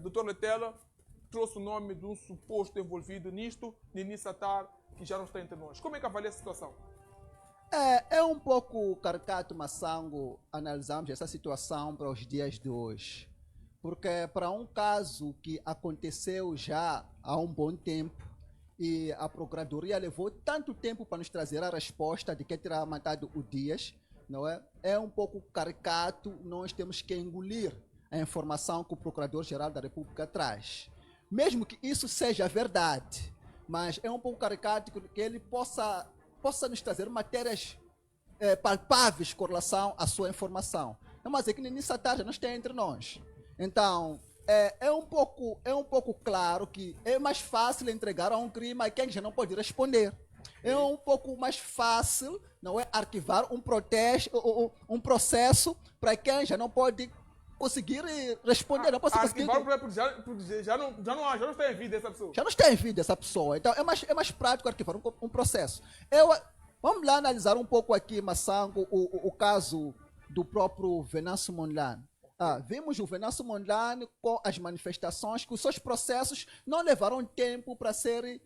Dr. Letela trouxe o nome de um suposto envolvido nisto, Nini Satar, que já não está entre nós. Como é que avalia a situação? É um pouco caricato, Massango, analisarmos essa situação para os dias de hoje. Porque para um caso que aconteceu já há um bom tempo e a Procuradoria levou tanto tempo para nos trazer a resposta de que terá matado o Dias, não é? É um pouco caricato, nós temos que engolir a informação que o Procurador-Geral da República traz. Mesmo que isso seja verdade, mas é um pouco caricato que ele possa nos trazer matérias palpáveis com relação à sua informação. Não, mas é que nessa tarde não está entre nós. Então, é um pouco claro que é mais fácil entregar a um crime a quem já não pode responder. É um pouco mais fácil, não é, arquivar um processo para quem já não pode conseguir responder. Não pode conseguir. Porque já não está em vida essa pessoa. Já não está em vida essa pessoa. Então, é mais prático arquivar um processo. Vamos lá analisar um pouco aqui, Massango, o caso do próprio Venâncio Mondlane. Vimos o Venâncio Mondlane com as manifestações, que os seus processos não levaram tempo para serem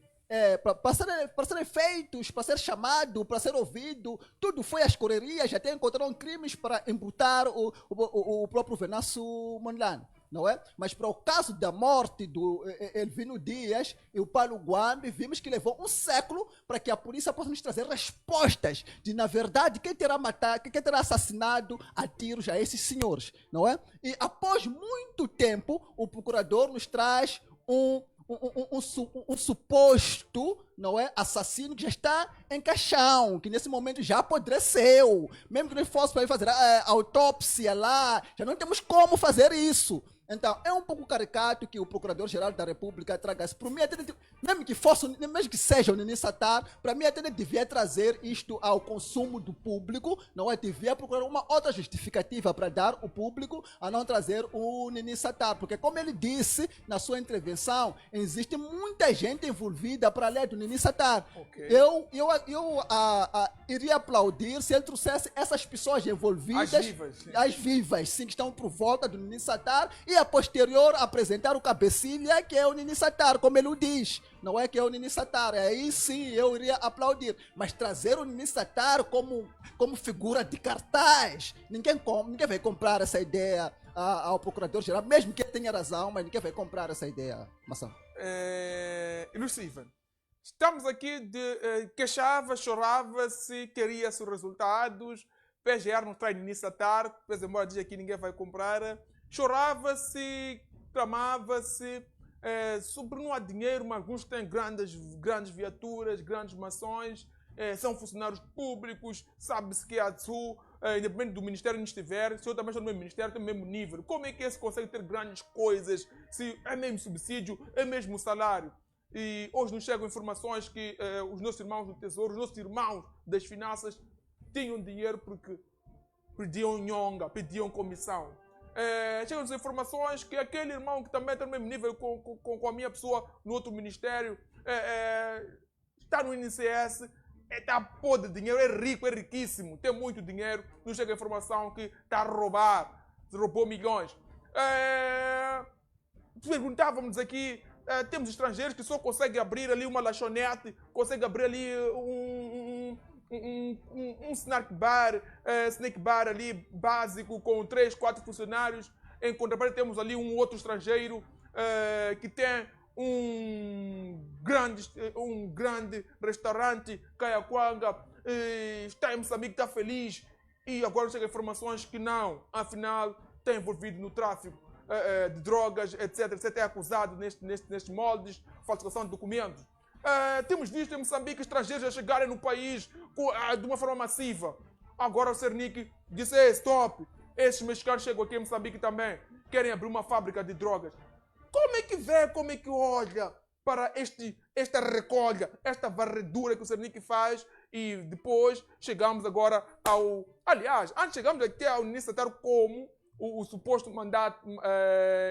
feitos, para ser chamado, para ser ouvido. Tudo foi às correrias, até encontraram crimes para imputar o próprio Venâncio Mondlane. Não é? Mas para o caso da morte do Elvino Dias e o Paulo Guambi, vimos que levou um século para que a polícia possa nos trazer respostas de, na verdade, quem terá matado, quem terá assassinado a tiros a esses senhores, não é? E após muito tempo, o procurador nos traz um suposto, não é, assassino que já está em caixão, que nesse momento já apodreceu. Mesmo que nós fosse para fazer a autópsia lá, já não temos como fazer isso. Então, é um pouco caricato que o Procurador-Geral da República traga isso. Para mim, mesmo que seja o Nini Satar, para mim até devia trazer isto ao consumo do público, não é? Devia procurar uma outra justificativa para dar ao público a não trazer o Nini Satar. Porque, como ele disse na sua intervenção, existe muita gente envolvida para além do Nini Satar. Okay. Eu iria aplaudir se ele trouxesse essas pessoas envolvidas, as vivas, sim, que estão por volta do Nini Satar, e a posterior apresentar o cabecilha, que é o Nini Satar, como ele o diz, não é que é o Nini Satar. Aí sim eu iria aplaudir, mas trazer o Nini Satar como figura de cartaz, ninguém vai comprar essa ideia ao Procurador-Geral, mesmo que ele tenha razão, mas ninguém vai comprar essa ideia. Maçã. Ilusível. Estamos aqui queixava, chorava-se, queria-se os resultados, PGR não traz Nini Satar, depois embora diz aqui ninguém vai comprar. Chorava-se, clamava-se, sobre não há dinheiro, mas alguns têm grandes viaturas, grandes mansões, são funcionários públicos, sabe-se que a ATSU, independente do ministério onde estiver, se eu também estou no mesmo ministério, tem o mesmo nível. Como é que esse consegue ter grandes coisas, se é mesmo subsídio, é mesmo salário? E hoje nos chegam informações que os nossos irmãos do Tesouro, os nossos irmãos das finanças, tinham dinheiro porque pediam nhonga, pediam comissão. Chegam-nos informações que aquele irmão que também está no mesmo nível com a minha pessoa no outro ministério, está no INCS, está podre de dinheiro, é rico, é riquíssimo, tem muito dinheiro, nos chega a informação que está a roubar, roubou milhões. Perguntávamos aqui, temos estrangeiros que só conseguem abrir ali uma lanchonete, conseguem abrir ali um snack bar ali básico com 3, 4 funcionários. Em contrapartida temos ali um outro estrangeiro que tem um grande restaurante Caiaquanga, está em Moçambique, está feliz, e agora chegam informações que não, afinal está envolvido no tráfico de drogas, etc, é acusado nestes moldes, falsificação de documentos. Temos visto em Moçambique estrangeiros a chegarem no país de uma forma massiva. Agora o Cernic disse, stop, esses mexicanos chegam aqui em Moçambique também, querem abrir uma fábrica de drogas. Como é que vê, como é que olha para esta recolha, esta varredura que o Cernic faz, e depois chegamos agora ao... Aliás, antes chegamos até ao Nini Satar como o suposto mandato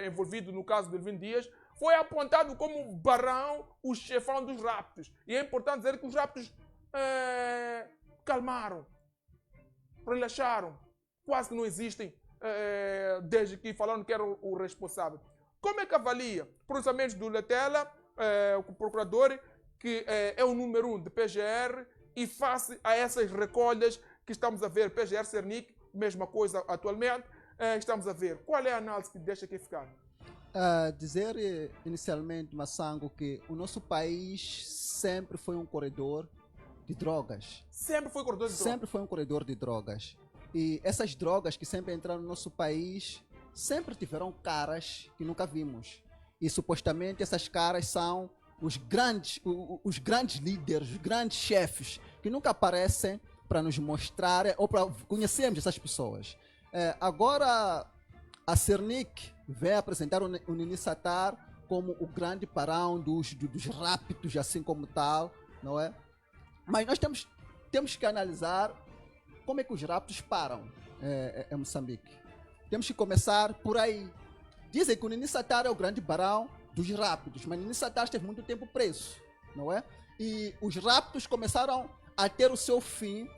envolvido no caso do Elvino Dias, foi apontado como Barão, o chefão dos raptos. E é importante dizer que os raptos calmaram, relaxaram, quase que não existem desde que falaram que era o responsável. Como é que avalia processamentos do Letela, o procurador, que é o número 1 de PGR, e face a essas recolhas que estamos a ver, PGR Cernic, mesma coisa atualmente, estamos a ver. Qual é a análise que deixa aqui ficar? Dizer inicialmente, Massango, que o nosso país sempre foi um corredor de drogas. Sempre foi corredor de drogas? Sempre foi um corredor de drogas. E essas drogas que sempre entraram no nosso país sempre tiveram caras que nunca vimos. E supostamente essas caras são os grandes líderes, os grandes chefes, que nunca aparecem para nos mostrar ou para conhecermos essas pessoas. Agora, a Cernic vem apresentar o Nini Satar como o grande parão dos raptos, assim como tal, não é? Mas nós temos que analisar como é que os raptos param em Moçambique. Temos que começar por aí. Dizem que o Nini Satar é o grande barão dos raptos, mas Nini Satar esteve muito tempo preso, não é? E os raptos começaram a ter o seu fim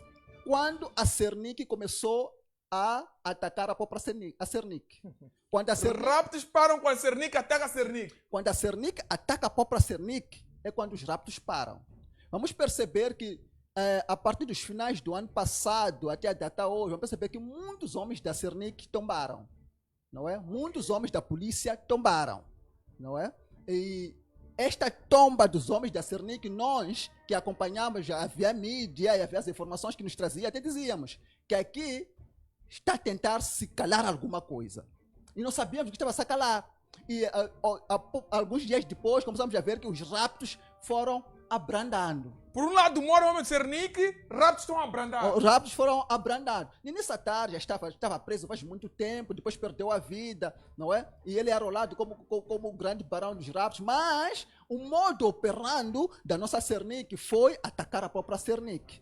quando a Cernic começou a atacar a própria Cernic. Quando a Cernic... Raptos param quando a Cernic ataca a Cernic. Quando a Cernic ataca a própria Cernic, é quando os raptos param. Vamos perceber que a partir dos finais do ano passado até a data hoje, vamos perceber que muitos homens da Cernic tombaram, não é? Muitos homens da polícia tombaram, não é? E esta tomba dos homens da Cernic, nós que acompanhamos, já havia mídia e havia as informações que nos trazia, até dizíamos que aqui está a tentar se calar alguma coisa. E não sabíamos que estava a se calar. E alguns dias depois começamos a ver que os raptos foram abrandando. Por um lado mora o homem de Cernic, raptos estão abrandando. Os raptos foram abrandando. Nini Satar já estava preso faz muito tempo, depois perdeu a vida, não é? E ele é arrolado como o grande barão dos raptos, mas o modo operando da nossa Cernic foi atacar a própria Cernic.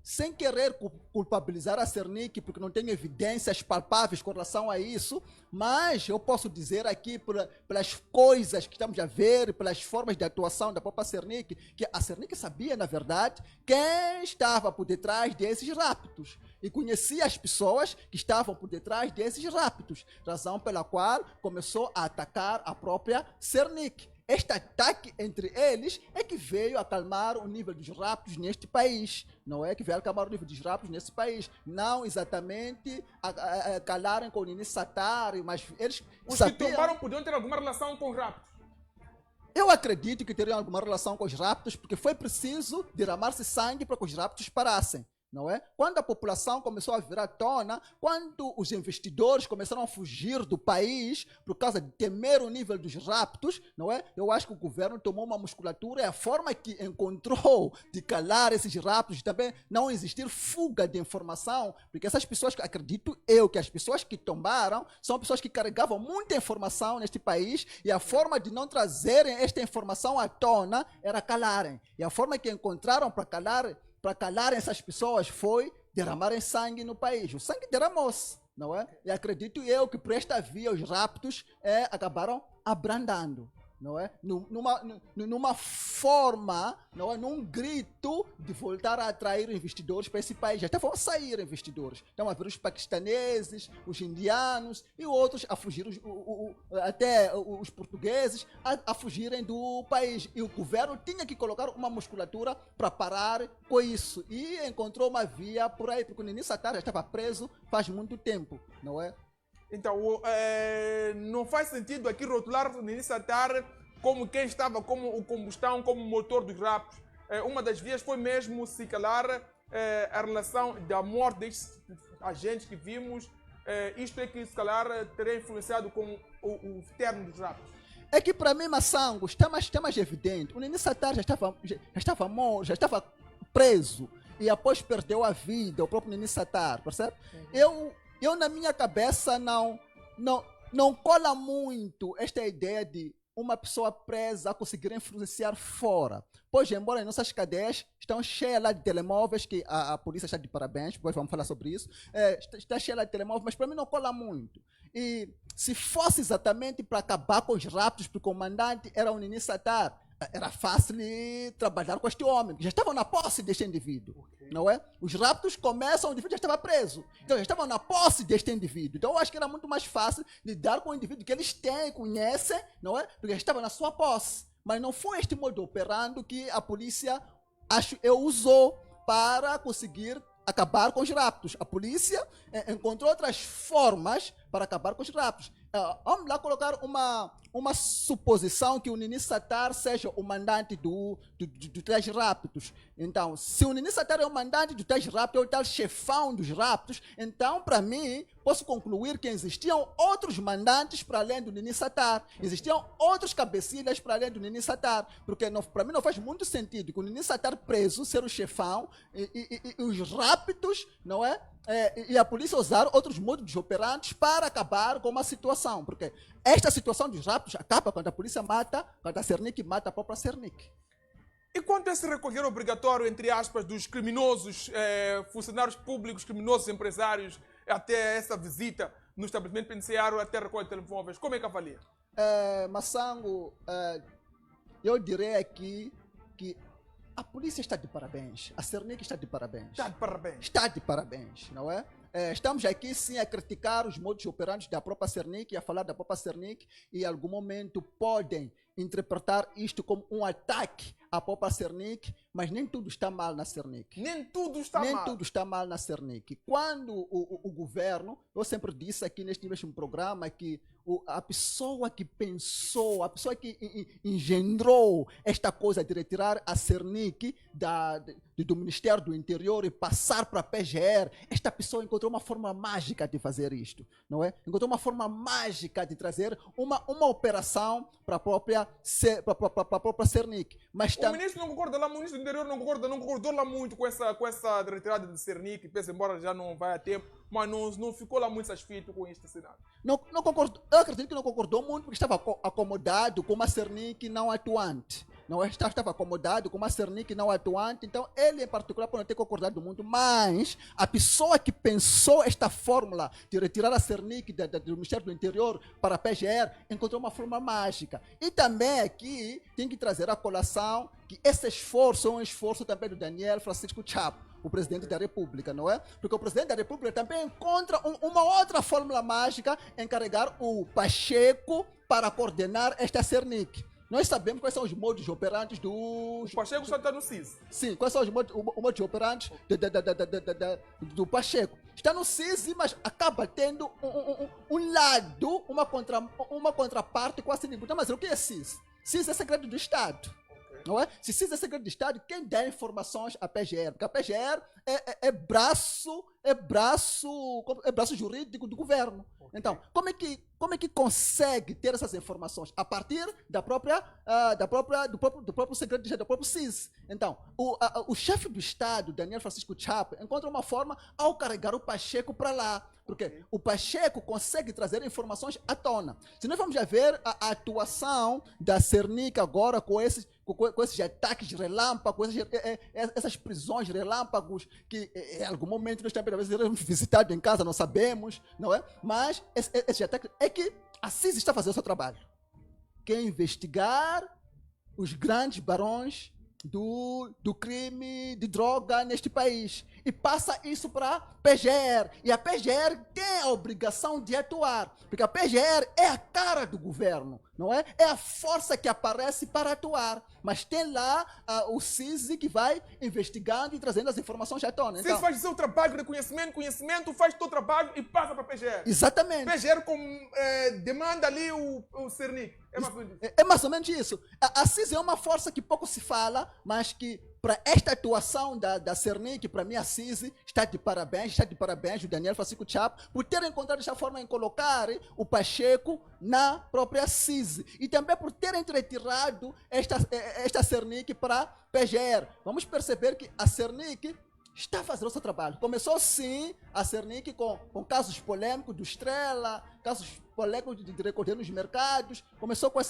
Sem querer culpabilizar a Cernic, porque não tenho evidências palpáveis com relação a isso, mas eu posso dizer aqui, pelas coisas que estamos a ver, pelas formas de atuação da própria Cernic, que a Cernic sabia, na verdade, quem estava por detrás desses raptos e conhecia as pessoas que estavam por detrás desses raptos, razão pela qual começou a atacar a própria Cernic. Este ataque entre eles é que veio acalmar o nível dos raptos neste país. Não é que veio acalmar o nível dos raptos nesse país. Não exatamente calarem com o Nini Satar, mas eles Os sabiam... que tombaram podiam ter alguma relação com os raptos. Eu acredito que teriam alguma relação com os raptos, porque foi preciso derramar-se sangue para que os raptos parassem. Não é? Quando a população começou a vir à tona, quando os investidores começaram a fugir do país por causa de temer o nível dos raptos, não é? Eu acho que o governo tomou uma musculatura e a forma que encontrou de calar esses raptos e também não existir fuga de informação, porque essas pessoas, acredito eu, que as pessoas que tombaram são pessoas que carregavam muita informação neste país e a forma de não trazerem esta informação à tona era calarem. E a forma que encontraram para calar essas pessoas foi derramarem sangue no país. O sangue derramou-se, não é? E acredito eu que por esta via os raptos acabaram abrandando, não é? Numa forma, não é? Num grito de voltar a atrair investidores para esse país. Já até vão sair investidores. Estão a ver os paquistaneses, os indianos e outros a fugir, até os portugueses a fugirem do país. E o governo tinha que colocar uma musculatura para parar com isso. E encontrou uma via por aí, porque o Nini Satar já estava preso faz muito tempo, não é? Então, não faz sentido aqui rotular o Nini Satar como quem estava como o combustão, como o motor dos raptos. Uma das vias foi mesmo se calar a relação da morte destes agentes que vimos. Isto é que se calhar teria influenciado com o término dos raptos. É que para mim, Massango, está mais evidente. O Nini Satar já estava morto, já estava preso e após perdeu a vida, o próprio Nini Satar, percebe? Eu na minha cabeça não cola muito esta ideia de uma pessoa presa a conseguir influenciar fora. Pois, embora as nossas cadeias estão cheias lá de telemóveis, que a polícia está de parabéns, depois vamos falar sobre isso, está cheia lá de telemóveis, mas para mim não cola muito. E se fosse exatamente para acabar com os raptos, porque o comandante era o Nini Satar, era fácil trabalhar com este homem, que já estavam na posse deste indivíduo, não é? Os raptos começam, o indivíduo já estava preso, então já estavam na posse deste indivíduo. Então eu acho que era muito mais fácil lidar com o indivíduo que eles têm, conhecem, não é? Porque já estava na sua posse. Mas não foi este modo operando que a polícia, acho eu, usou para conseguir acabar com os raptos. A polícia encontrou outras formas para acabar com os raptos. Vamos lá colocar uma suposição que o Nini Satar seja o mandante do tais raptos. Então, se o Nini Satar é o mandante do tais raptos, é o tal chefão dos raptos, então, para mim, posso concluir que existiam outros mandantes para além do Nini Satar. Existiam outros cabecilhas para além do Nini Satar. Porque para mim não faz muito sentido que o Nini Satar preso ser o chefão e os raptos, não é? E a polícia usar outros modos operantes para acabar com uma situação. Porque esta situação dos raptos acaba quando a polícia mata, quando a Cernic mata a própria Cernic. E quanto a esse recolher obrigatório, entre aspas, dos criminosos, funcionários públicos, criminosos empresários, até essa visita no estabelecimento penitenciário, até recolher telemóveis, como é que avalia? Massango, eu direi aqui que a polícia está de parabéns, a Cernic está de parabéns. Está de parabéns. Está de parabéns, não é? Estamos aqui sim a criticar os modos operantes da própria Cernic, a falar da própria Cernic, e em algum momento podem interpretar isto como um ataque à própria Cernic, mas nem tudo está mal na Cernic. Nem tudo está mal. Nem tudo está mal na Cernic. Quando o governo, eu sempre disse aqui neste mesmo programa que a pessoa que pensou, a pessoa que engendrou esta coisa de retirar a Cernic do Ministério do Interior e passar para a PGR, esta pessoa encontrou uma forma mágica de fazer isto, não é? Encontrou uma forma mágica de trazer uma operação para a própria Cernic. Mas o ministro não concorda lá, o ministro do Interior não concordou lá muito com essa retirada de Cernic, pensa, embora já não vai a tempo, mas não ficou lá muito satisfeito com este cenário. Não concordou, eu acredito que não concordou muito porque estava acomodado com uma Cernic não atuante. Não estava acomodado com uma Cernic não atuante, então ele em particular pode não ter concordado muito, mas a pessoa que pensou esta fórmula de retirar a Cernic do Ministério do Interior para a PGR encontrou uma forma mágica. E também aqui tem que trazer a colação que esse esforço é um esforço também do Daniel Francisco Chapo, o presidente da República, não é? Porque o presidente da República também encontra uma outra fórmula mágica, encarregar o Pacheco para coordenar esta Cernic. Nós sabemos quais são os modos operantes do... O Pacheco só está no CIS. Sim, quais são os modos operantes do Pacheco. Está no CIS, mas acaba tendo um lado, uma contraparte quase ninguém. Mas o que é CIS? CIS é segredo do Estado. Não é? Se CIS é segredo de Estado, quem dá informações à PGR? Porque a PGR é braço jurídico do governo. Okay. Então, como é que consegue ter essas informações? A partir do próprio segredo de Estado, do próprio CIS. Então, o chefe do Estado, Daniel Francisco Chapo, encontra uma forma ao carregar o Pacheco para lá. Porque o Pacheco consegue trazer informações à tona. Se nós vamos ver a atuação da Cernic agora com esses ataques relâmpagos, essas prisões relâmpagos, que em algum momento nós também talvez seremos visitados em casa, não sabemos, não é? Mas esse ataque é que a CIS está fazendo o seu trabalho. Que é investigar os grandes barões do crime de droga neste país. E passa isso para a PGR. E a PGR tem a obrigação de atuar. Porque a PGR é a cara do governo, não é? É a força que aparece para atuar. Mas tem lá o CIS que vai investigando e trazendo as informações à tona. Então, CIS faz o seu trabalho de conhecimento faz o seu trabalho e passa para a PGR. Exatamente. PGR demanda ali o Cernic. É mais ou menos isso. A CIS é uma força que pouco se fala, mas que para esta atuação da Cernic, para mim a CIS está de parabéns o Daniel Francisco Chapo, por ter encontrado essa forma em colocar o Pacheco na própria CIS. E também por terem retirado esta Cernic para a PGR. Vamos perceber que a Cernic está fazendo o seu trabalho. Começou sim a Cernic com casos polêmicos do Estrela, casos polêmicos de recorrer nos mercados, começou com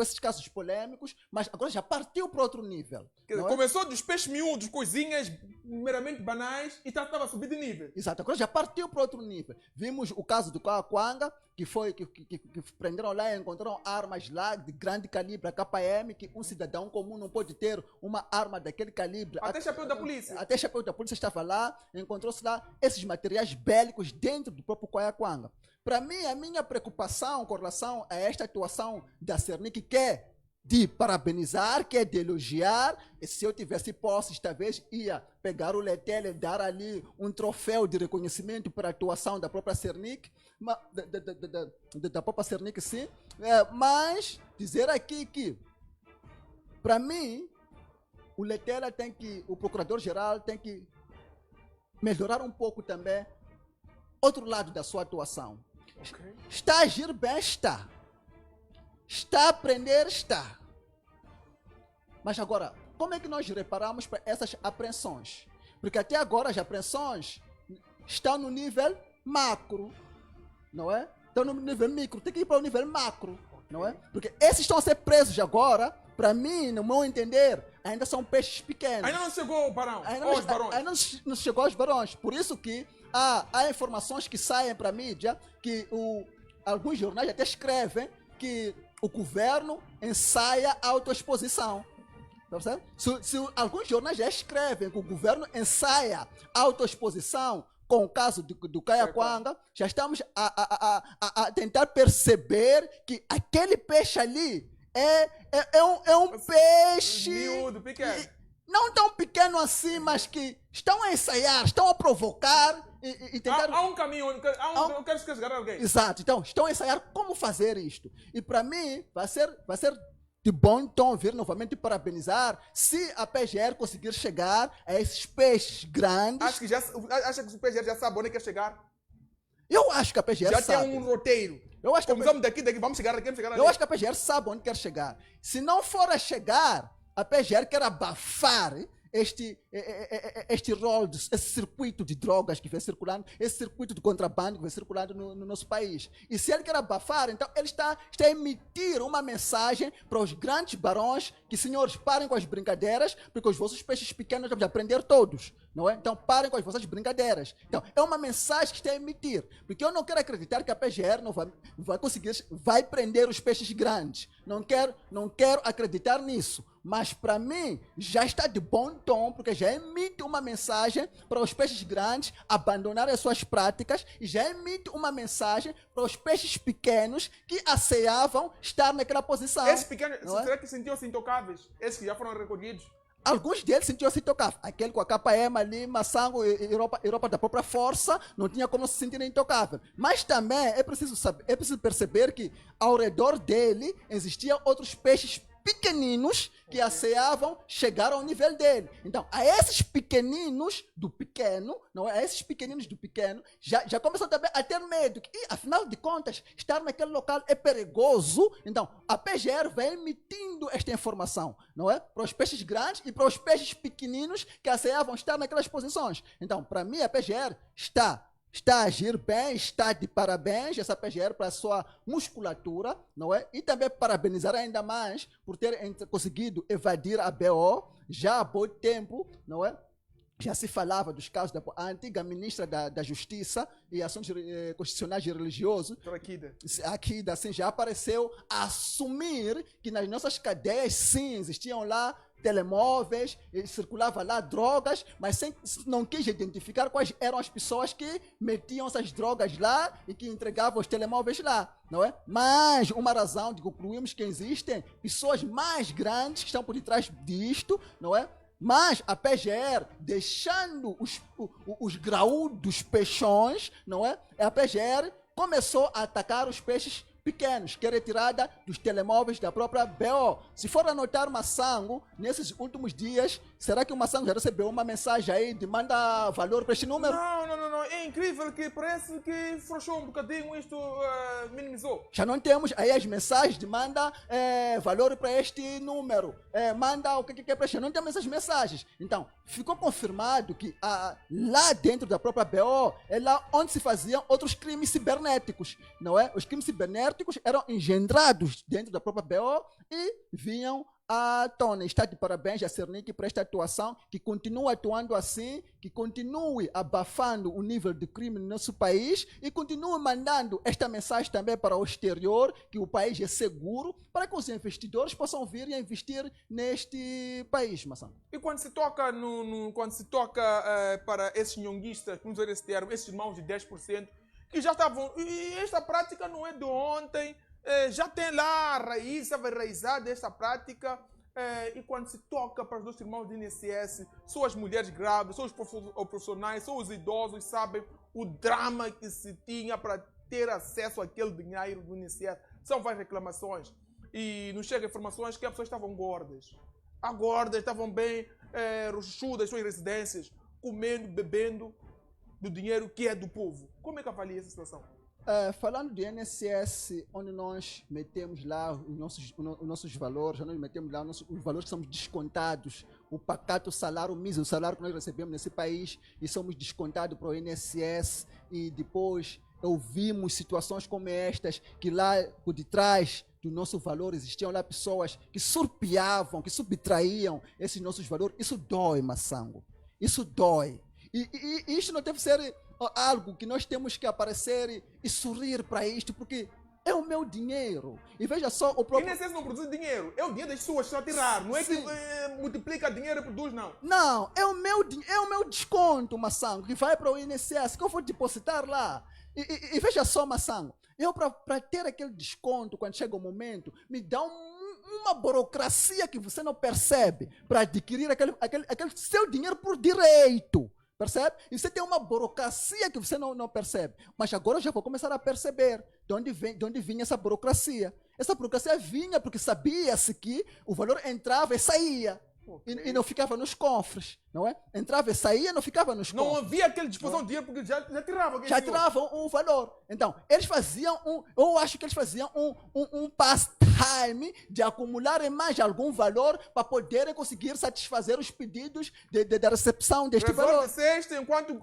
esses casos polêmicos, mas agora já partiu para outro nível. Começou dos peixes miúdos, coisinhas meramente banais e estava a subir de nível. Exato, agora já partiu para outro nível. Vimos o caso do Coaquanga, que prenderam lá e encontraram armas lá de grande calibre, a KM, que um cidadão comum não pode ter uma arma daquele calibre. Até chapéu da polícia. Até chapéu da polícia estava lá, encontrou-se lá esses materiais bélicos dentro do próprio Coaquanga. Para mim, a minha preocupação com relação a esta atuação da Cernic, que é de parabenizar, que é de elogiar, e se eu tivesse posse, talvez ia pegar o Letele e dar ali um troféu de reconhecimento para a atuação da própria Cernic, da própria Cernic, sim, mas dizer aqui que, para mim, o Letele o procurador-geral tem que melhorar um pouco também outro lado da sua atuação. Okay. Está a agir bem, está. Está a aprender, está. Mas agora, como é que nós reparamos para essas apreensões? Porque até agora as apreensões estão no nível macro, não é? Estão no nível micro, tem que ir para o nível macro, não é? Porque esses estão a ser presos agora, para mim, no meu entender, ainda são peixes pequenos. Ainda não chegou o barão, aos barões. Ainda não chegou aos barões, por isso que há informações que saem para a mídia, que alguns jornais até escrevem que o governo ensaia a autoexposição. Tá certo? Se alguns jornais já escrevem que o governo ensaia a autoexposição com o caso do Coaquanga, já estamos a tentar perceber que aquele peixe ali é um peixe miúdo, pequeno. Não tão pequeno assim, mas que estão a ensaiar, estão a provocar e tentar... Há um caminho, eu quero chegar a alguém. Exato, então estão a ensaiar como fazer isto. E para mim vai ser de bom tom vir novamente parabenizar se a PGR conseguir chegar a esses peixes grandes. Acha que o PGR já sabe onde quer chegar? Eu acho que a PGR já sabe. Tem um roteiro. Eu acho que começamos daqui, vamos chegar aqui, Eu acho que a PGR sabe onde quer chegar. Se não for a chegar, a PGR quer abafar este rol, esse circuito de drogas que vem circulando, esse circuito de contrabando que vem circulando no nosso país. E se ele quer abafar, então ele está a emitir uma mensagem para os grandes barões que, senhores, parem com as brincadeiras, porque os vossos peixes pequenos vamos aprender todos, não é? Então parem com as vossas brincadeiras. Então é uma mensagem que está a emitir, porque eu não quero acreditar que a PGR não vai conseguir, vai prender os peixes grandes. Não quero acreditar nisso. Mas para mim já está de bom tom, porque já emite uma mensagem para os peixes grandes abandonarem as suas práticas e já emite uma mensagem para os peixes pequenos que ansiavam estar naquela posição. Esses pequenos, será que sentiam-se intocáveis? Esses que já foram recolhidos? Alguns deles sentiam-se intocáveis. Aquele com a KM ali, Massango, Europa da própria força, não tinha como se sentir intocável. Mas também é preciso perceber que ao redor dele existiam outros peixes pequeninos que ansiavam chegar ao nível dele. Então, a esses pequeninos do pequeno, não é? A esses pequeninos do pequeno, já começam também a ter medo. E, afinal de contas, estar naquele local é perigoso. Então, a PGR vai emitindo esta informação, não é? Para os peixes grandes e para os peixes pequeninos que ansiavam estar naquelas posições. Então, para mim, a PGR está a agir bem, está de parabéns essa PGR para a sua musculatura, não é? E também parabenizar ainda mais por ter conseguido evadir a BO já há bom tempo, não é? Já se falava dos casos da antiga ministra da Justiça e Assuntos Constitucionais e Religiosos. Aqui, assim, já apareceu a assumir que nas nossas cadeias, sim, existiam lá telemóveis, circulava lá drogas, mas não quis identificar quais eram as pessoas que metiam essas drogas lá e que entregavam os telemóveis lá, não é? Mas uma razão de concluirmos que existem pessoas mais grandes que estão por detrás disto, não é? Mas a PGR, deixando os graúdos peixões, não é? A PGR começou a atacar os peixes pequenos, que é retirada dos telemóveis da própria BO. Se for anotar Massango, nesses últimos dias, será que o Massango já recebeu uma mensagem aí de manda valor para este número? Não. É incrível que parece que frouxou um bocadinho, isto minimizou. Já não temos aí as mensagens de manda valor para este número, manda o que é para este. Não temos essas mensagens. Então, ficou confirmado que lá dentro da própria BO é lá onde se faziam outros crimes cibernéticos, não é? Os crimes cibernéticos eram engendrados dentro da própria BO e vinham à tona. Está de parabéns a Cernic por esta atuação, que continua atuando assim, que continue abafando o nível de crime no nosso país e continue mandando esta mensagem também para o exterior, que o país é seguro, para que os investidores possam vir e investir neste país, Massam. E quando se toca, para esses nhonguistas, vamos usar esse termo, esses irmãos de 10%, que já estavam... E esta prática não é de ontem, já tem lá a raiz, a enraizada esta prática, e quando se toca para os nossos irmãos do INSS, são as mulheres grávidas, são os profissionais, são os idosos, sabem o drama que se tinha para ter acesso àquele dinheiro do INSS. São várias reclamações. E nos chegam informações que as pessoas estavam gordas. Estavam bem rochudas em suas residências, comendo, bebendo do dinheiro que é do povo. Como é que avalia essa situação? Falando de INSS, onde nós metemos lá os nossos valores, onde nós metemos lá os valores que somos descontados, o pacato salário, o mísero salário que nós recebemos nesse país, e somos descontados para o INSS, e depois ouvimos situações como estas, que lá por detrás do nosso valor existiam lá pessoas que surpiavam, que subtraíam esses nossos valores. Isso dói, Massango. Isso dói. E isto não deve ser algo que nós temos que aparecer e sorrir para isto, porque é o meu dinheiro. E veja só o próprio... O INSS não produz dinheiro, é o dinheiro das pessoas a tirar, não é que multiplica dinheiro e produz, não. Não, é o meu desconto, Massango, que vai para o INSS, que eu vou depositar lá. E veja só, Massango, eu para ter aquele desconto, quando chega o momento, me dá uma burocracia que você não percebe para adquirir aquele seu dinheiro por direito. Percebe? E você tem uma burocracia que você não percebe. Mas agora eu já vou começar a perceber de onde vinha essa burocracia. Essa burocracia vinha porque sabia-se que o valor entrava e saía. Okay. E não ficava nos cofres, não é? Entrava e saía, não ficava nos cofres. Não havia aquela disposição de dinheiro porque já tiravam. Já tiravam o valor. Então, eles faziam eu acho que eles faziam um pastime de acumularem mais algum valor para poderem conseguir satisfazer os pedidos da recepção deste valor. Enquanto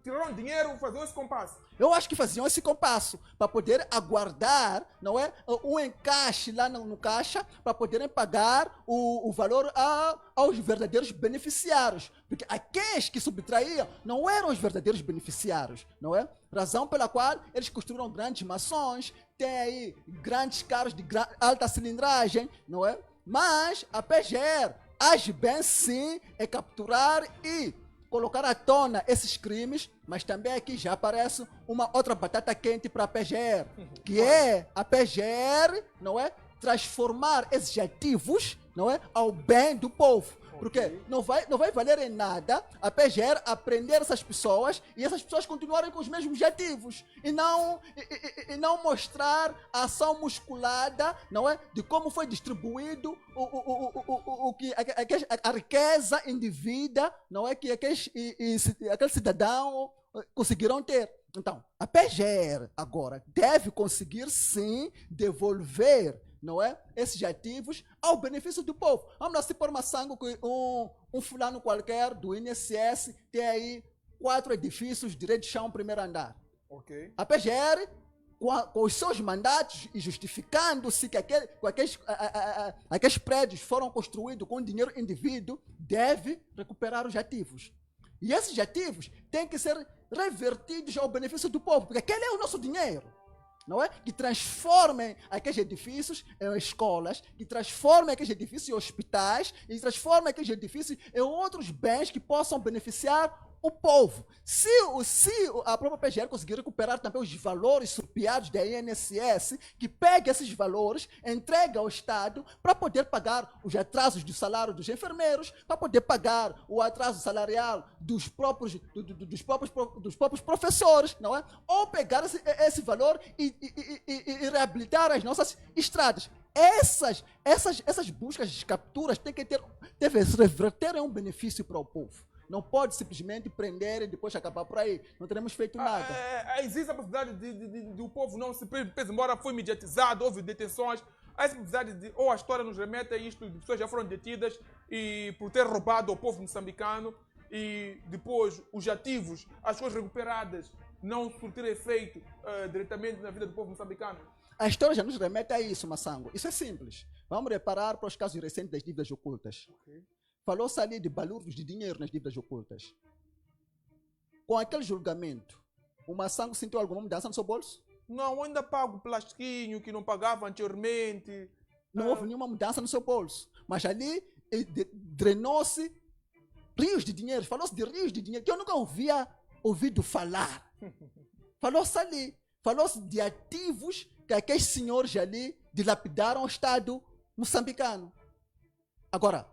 tiraram dinheiro, faziam esse compasso. Eu acho que faziam esse compasso para poder aguardar, não é, um encaixe lá no caixa para poderem pagar o valor aos verdadeiros beneficiários. Porque aqueles que subtraíam não eram os verdadeiros beneficiários, não é? Razão pela qual eles construíram grandes mansões, tem aí grandes carros de alta cilindragem, não é? Mas a PGR age bem sim em capturar e colocar à tona esses crimes, mas também aqui já aparece uma outra batata quente para a PGR, que é a PGR, não é? Transformar esses ativos, não é? Ao bem do povo. Porque não vai valer em nada a PGR aprender essas pessoas e essas pessoas continuarem com os mesmos ativos e não mostrar a ação musculada, não é, de como foi distribuído a riqueza indevida, não é, que aquele cidadão conseguiram ter. Então, a PGR agora deve conseguir sim devolver, não é, esses ativos ao benefício do povo. Vamos lá, se por Massango que um fulano qualquer do INSS tem aí 4 edifícios, direito de chão, primeiro andar. Okay. A PGR, com os seus mandatos e justificando-se que aqueles prédios foram construídos com dinheiro indevido, deve recuperar os ativos. E esses ativos têm que ser revertidos ao benefício do povo, porque aquele é o nosso dinheiro. Não é? Que transformem aqueles edifícios em escolas, que transformem aqueles edifícios em hospitais, e transformem aqueles edifícios em outros bens que possam beneficiar o povo. Se a própria PGR conseguir recuperar também os valores surpiados da INSS, que pega esses valores, entrega ao Estado para poder pagar os atrasos do salário dos enfermeiros, para poder pagar o atraso salarial dos próprios professores, não é? Ou pegar esse valor e reabilitar as nossas estradas. Essas buscas de capturas devem se reverter em um benefício para o povo. Não pode simplesmente prender e depois acabar por aí. Não teremos feito nada. Existe a possibilidade de o povo não se preso, embora foi mediatizado, houve detenções. Há essa possibilidade ou a história nos remete a isto, de pessoas já foram detidas e por ter roubado ao povo moçambicano e depois os ativos, as coisas recuperadas, não surtir efeito diretamente na vida do povo moçambicano. A história já nos remete a isso, Massango. Isso é simples. Vamos reparar para os casos recentes das dívidas ocultas. Okay. Falou-se ali de balúrdios de dinheiro nas dívidas ocultas. Com aquele julgamento, o Massango sentiu alguma mudança no seu bolso? Não, ainda pago plastiquinho que não pagava anteriormente. Não houve nenhuma mudança no seu bolso. Mas ali drenou-se rios de dinheiro. Falou-se de rios de dinheiro que eu nunca havia ouvido falar. Falou-se ali. Falou-se de ativos que aqueles senhores ali dilapidaram o Estado moçambicano. Agora,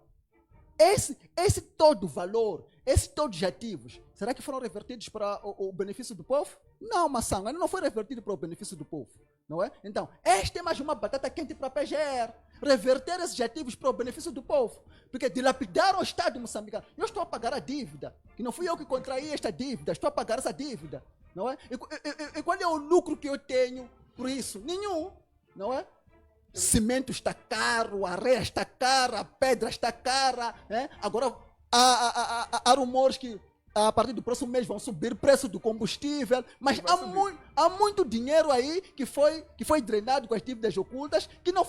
esse todo valor, esses todos os ativos, será que foram revertidos para o benefício do povo? Não, Massango, ele não foi revertido para o benefício do povo, não é? Então, esta é mais uma batata quente para a PGR, reverter esses ativos para o benefício do povo, porque dilapidaram o Estado moçambicano. Eu estou a pagar a dívida, que não fui eu que contraí esta dívida, estou a pagar essa dívida, não é? E qual é o lucro que eu tenho por isso? Nenhum, não é? Cimento está caro, a areia está cara, a pedra está cara. Agora, há rumores que a partir do próximo mês vão subir o preço do combustível. Mas há muito dinheiro aí que foi drenado com as dívidas ocultas, que não